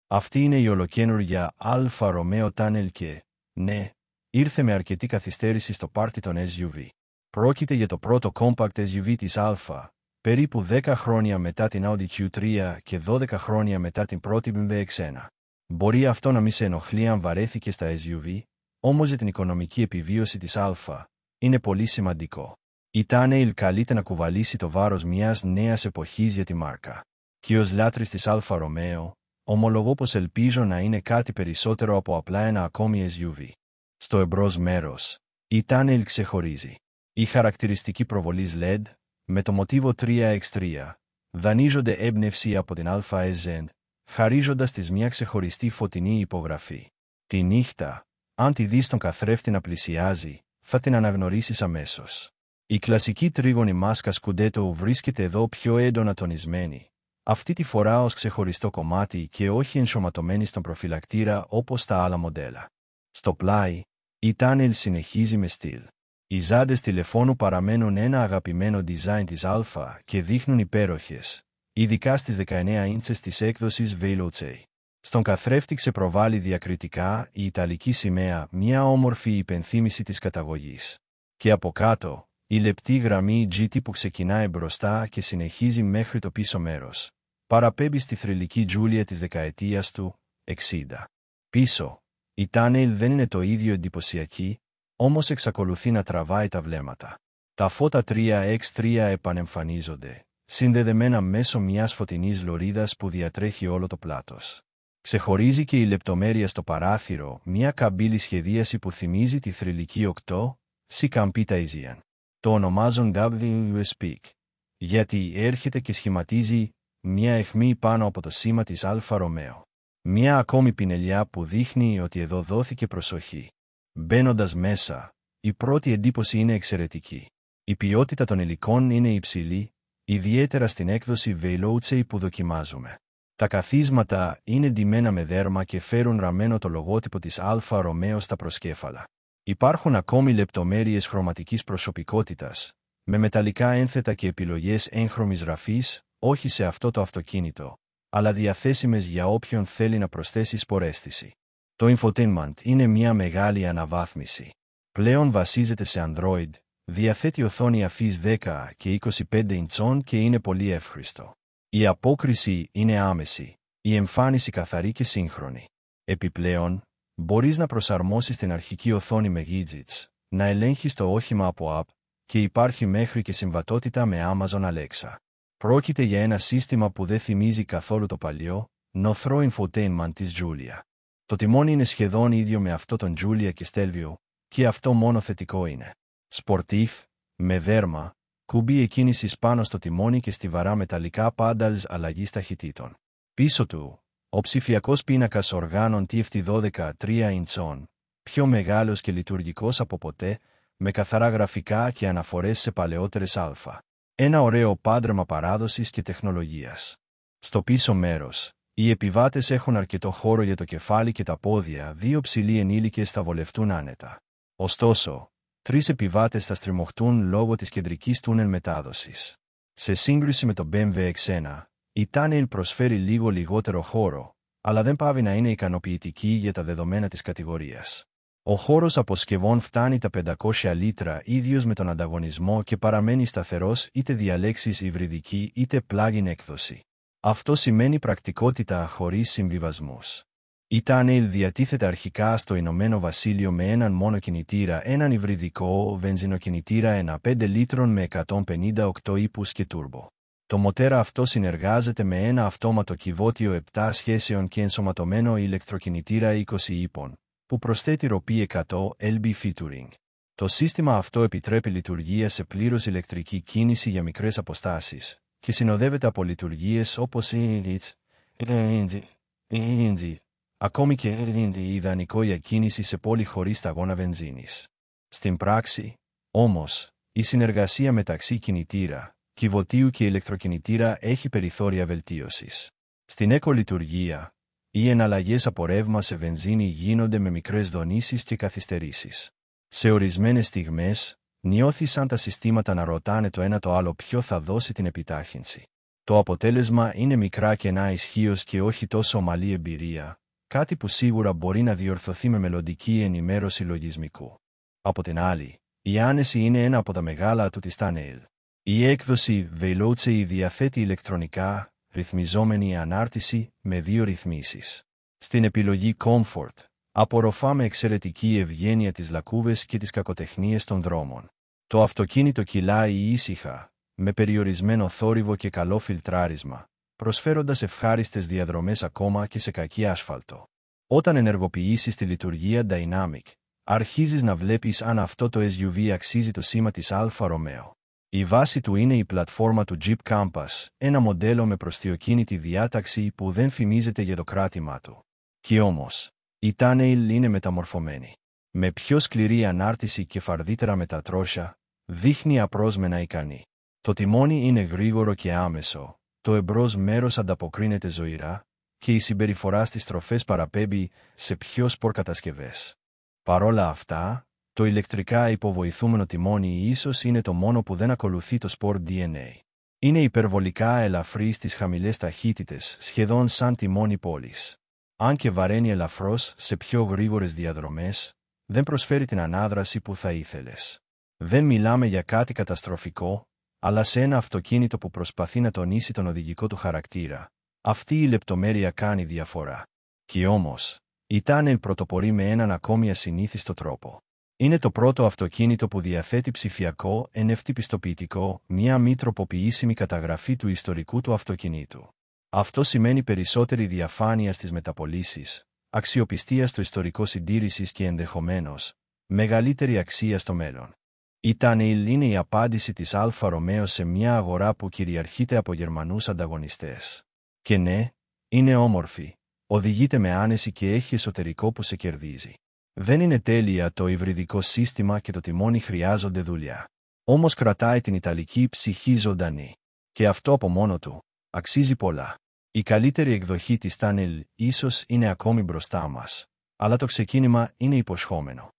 Αυτή είναι η ολοκαίνουργια Αλφα Ρωμαίο Τάνελ και, ναι, ήρθε με αρκετή καθυστέρηση στο πάρτι των SUV. Πρόκειται για το πρώτο compact SUV της Alfa, περίπου 10 χρόνια μετά την Audi Q3 και 12 χρόνια μετά την πρώτη BMW X1. Μπορεί αυτό να μην σε ενοχλεί αν βαρέθηκε στα SUV, όμως για την οικονομική επιβίωση της Alfa, είναι πολύ σημαντικό. Η Τάνελ καλείται να κουβαλήσει το βάρος μιας νέας εποχής για τη μάρκα. Και ως λάτρης της Alfa Romeo, ομολογώ πως ελπίζω να είναι κάτι περισσότερο από απλά ένα ακόμη SUV. Στο εμπρός μέρος, η Τάνελ ξεχωρίζει. Η χαρακτηριστική προβολής LED, με το μοτίβο 3x3, δανείζονται έμπνευση από την Alfa SZ, χαρίζοντας της μια ξεχωριστή φωτεινή υπογραφή. Τη νύχτα, αν τη δεις τον καθρέφτη να πλησιάζει, θα την αναγνωρίσεις αμέσως. Η κλασική τρίγωνη μάσκα σκουντέτο βρίσκεται εδώ πιο έντονα τονισμένη, αυτή τη φορά ως ξεχωριστό κομμάτι και όχι ενσωματωμένη στον προφυλακτήρα όπως τα άλλα μοντέλα. Στο πλάι, η Τάνελ συνεχίζει με στυλ. Οι ζάντες τηλεφώνου παραμένουν ένα αγαπημένο design της Alfa και δείχνουν υπέροχες, ειδικά στις 19 ίντσες της έκδοσης Veloce. Στον καθρέφτη ξεπροβάλλει διακριτικά η Ιταλική σημαία, μια όμορφη υπενθύμηση της καταγωγής. Και από κάτω, η λεπτή γραμμή GT που ξεκινάει μπροστά και συνεχίζει μέχρι το πίσω μέρος, παραπέμπει στη θρυλική Giulia της δεκαετίας του 60. Πίσω, η Τάνελ δεν είναι το ίδιο εντυπωσιακή, όμως εξακολουθεί να τραβάει τα βλέμματα. Τα φώτα 3x3 επανεμφανίζονται, συνδεδεμένα μέσω μιας φωτεινής λωρίδας που διατρέχει όλο το πλάτος. Ξεχωρίζει και η λεπτομέρεια στο παράθυρο, μια καμπύλη σχεδίαση που θυμίζει τη θρυλική 8, Si Campita Isian. Το ονομάζουν WSP, γιατί έρχεται και σχηματίζει μια αιχμή πάνω από το σήμα της Alfa Romeo. Μια ακόμη πινελιά που δείχνει ότι εδώ δόθηκε προσοχή. Μπαίνοντας μέσα, η πρώτη εντύπωση είναι εξαιρετική. Η ποιότητα των υλικών είναι υψηλή, ιδιαίτερα στην έκδοση Veloce που δοκιμάζουμε. Τα καθίσματα είναι ντυμένα με δέρμα και φέρουν ραμμένο το λογότυπο της Alfa Romeo στα προσκέφαλα. Υπάρχουν ακόμη λεπτομέρειες χρωματικής προσωπικότητας, με μεταλλικά ένθετα και επιλογές έγχρωμης ραφής, όχι σε αυτό το αυτοκίνητο, αλλά διαθέσιμες για όποιον θέλει να προσθέσει σποραίσθηση. Το infotainment είναι μια μεγάλη αναβάθμιση. Πλέον βασίζεται σε Android, διαθέτει οθόνη αφής 10 και 25 ιντσών και είναι πολύ εύχριστο. Η απόκριση είναι άμεση, η εμφάνιση καθαρή και σύγχρονη. Επιπλέον, μπορείς να προσαρμόσεις την αρχική οθόνη με widgets, να ελέγχεις το όχημα από app και υπάρχει μέχρι και συμβατότητα με Amazon Alexa. Πρόκειται για ένα σύστημα που δεν θυμίζει καθόλου το παλιό, νοθρό infotainment της Giulia. Το τιμόνι είναι σχεδόν ίδιο με αυτό των Giulia και Stelvio, και αυτό μόνο θετικό είναι. Σπορτίφ, με δέρμα, κουμπί εκκίνησης πάνω στο τιμόνι και στιβαρά μεταλλικά πάνταλς αλλαγής ταχυτήτων. Πίσω του, ο ψηφιακός πίνακας οργάνων TFT12 3 ιντσών, πιο μεγάλος και λειτουργικός από ποτέ, με καθαρά γραφικά και αναφορές σε παλαιότερες αλφα. Ένα ωραίο πάντρεμα παράδοσης και τεχνολογίας. Στο πίσω μέρος, οι επιβάτες έχουν αρκετό χώρο για το κεφάλι και τα πόδια, δύο ψηλοί ενήλικες θα βολευτούν άνετα. Ωστόσο, 3 επιβάτες θα στριμωχτούν λόγω της κεντρικής τούνελ μετάδοσης. Σε σύγκριση με το BMW X1, η Τάνελ προσφέρει λίγο λιγότερο χώρο, αλλά δεν πάβει να είναι ικανοποιητική για τα δεδομένα της κατηγορίας. Ο χώρος αποσκευών φτάνει τα 500 λίτρα ίδιος με τον ανταγωνισμό και παραμένει σταθερός είτε διαλέξεις υβριδική είτε plug-in έκδοση. Αυτό σημαίνει πρακτικότητα χωρίς συμβιβασμούς. Η Τάνελ διατίθεται αρχικά στο Ηνωμένο Βασίλειο με έναν μόνο κινητήρα, έναν υβριδικό βενζινοκινητήρα 1,5 λίτρων με 158 ύπους και τούρμπο. Το μοτέρα αυτό συνεργάζεται με ένα αυτόματο κυβότιο 7 σχέσεων και ενσωματωμένο ηλεκτροκινητήρα 20 ύπων, που προσθέτει ροπή 100 lb featuring. Το σύστημα αυτό επιτρέπει λειτουργία σε πλήρως ηλεκτρική κίνηση για μικρές αποστάσεις και συνοδεύεται από λειτουργίες όπως η ακόμη και ιδανικό για κίνηση σε πόλη χωρίς σταγόνα βενζίνης. Στην πράξη, όμως, η συνεργασία μεταξύ κινητήρα, κυβωτίου και ηλεκτροκινητήρα έχει περιθώρια βελτίωσης. Στην εκολειτουργία, οι εναλλαγές από ρεύμα σε βενζίνη γίνονται με μικρές δονήσεις και καθυστερήσεις. Σε ορισμένες στιγμές, νιώθει σαν τα συστήματα να ρωτάνε το ένα το άλλο ποιο θα δώσει την επιτάχυνση. Το αποτέλεσμα είναι μικρά κενά ισχύως και όχι τόσο ομαλή εμπειρία, κάτι που σίγουρα μπορεί να διορθωθεί με μελλοντική ενημέρωση λογισμικού. Από την άλλη, η άνεση είναι ένα από τα μεγάλα ατού της Tunnel. Η έκδοση Veloce διαθέτει ηλεκτρονικά ρυθμιζόμενη ανάρτηση με 2 ρυθμίσεις. Στην επιλογή Comfort, απορροφάμε εξαιρετική ευγένεια τις λακκούβες και τις κακοτεχνίες των δρόμων. Το αυτοκίνητο κυλάει ήσυχα, με περιορισμένο θόρυβο και καλό φιλτράρισμα, προσφέροντας ευχάριστες διαδρομές ακόμα και σε κακή άσφαλτο. Όταν ενεργοποιήσεις τη λειτουργία Dynamic, αρχίζεις να βλέπεις αν αυτό το SUV αξίζει το σήμα της Alfa Romeo. Η βάση του είναι η πλατφόρμα του Jeep Compass, ένα μοντέλο με προστιοκίνητη διάταξη που δεν φημίζεται για το κράτημά του. Κι όμως, η Tunnel είναι μεταμορφωμένη. Με πιο σκληρή ανάρτηση και φαρδύτερα μετατρόσια, δείχνει απρόσμενα ικανή. Το τιμόνι είναι γρήγορο και άμεσο, το εμπρός μέρος ανταποκρίνεται ζωηρά και η συμπεριφορά στις στροφές παραπέμπει σε πιο σπορκατασκευές. Παρόλα αυτά, το ηλεκτρικά υποβοηθούμενο τιμόνι ίσως είναι το μόνο που δεν ακολουθεί το Sport DNA. Είναι υπερβολικά ελαφρύ στις χαμηλές ταχύτητες, σχεδόν σαν τιμόνι πόλης. Αν και βαραίνει ελαφρώς σε πιο γρήγορες διαδρομές, δεν προσφέρει την ανάδραση που θα ήθελες. Δεν μιλάμε για κάτι καταστροφικό, αλλά σε ένα αυτοκίνητο που προσπαθεί να τονίσει τον οδηγικό του χαρακτήρα. Αυτή η λεπτομέρεια κάνει διαφορά. Κι όμως, η Tunnel πρωτοπορεί με έναν ακόμη ασυνήθιστο τρόπο. Είναι το πρώτο αυτοκίνητο που διαθέτει ψηφιακό NFT πιστοποιητικό, μια μη τροποποιήσιμη καταγραφή του ιστορικού του αυτοκινήτου. Αυτό σημαίνει περισσότερη διαφάνεια στις μεταπωλήσεις, αξιοπιστία στο ιστορικό συντήρησης και ενδεχομένως μεγαλύτερη αξία στο μέλλον. Η Tunnel είναι η απάντηση της Alfa Romeo σε μια αγορά που κυριαρχείται από Γερμανούς ανταγωνιστές. Και ναι, είναι όμορφη, οδηγείται με άνεση και έχει εσωτερικό που σε κερδίζει. Δεν είναι τέλεια το υβριδικό σύστημα και το τιμόνι χρειάζονται δουλειά. Όμως κρατάει την ιταλική ψυχή ζωντανή. Και αυτό από μόνο του αξίζει πολλά. Η καλύτερη εκδοχή της Tunnel ίσως είναι ακόμη μπροστά μας, αλλά το ξεκίνημα είναι υποσχόμενο.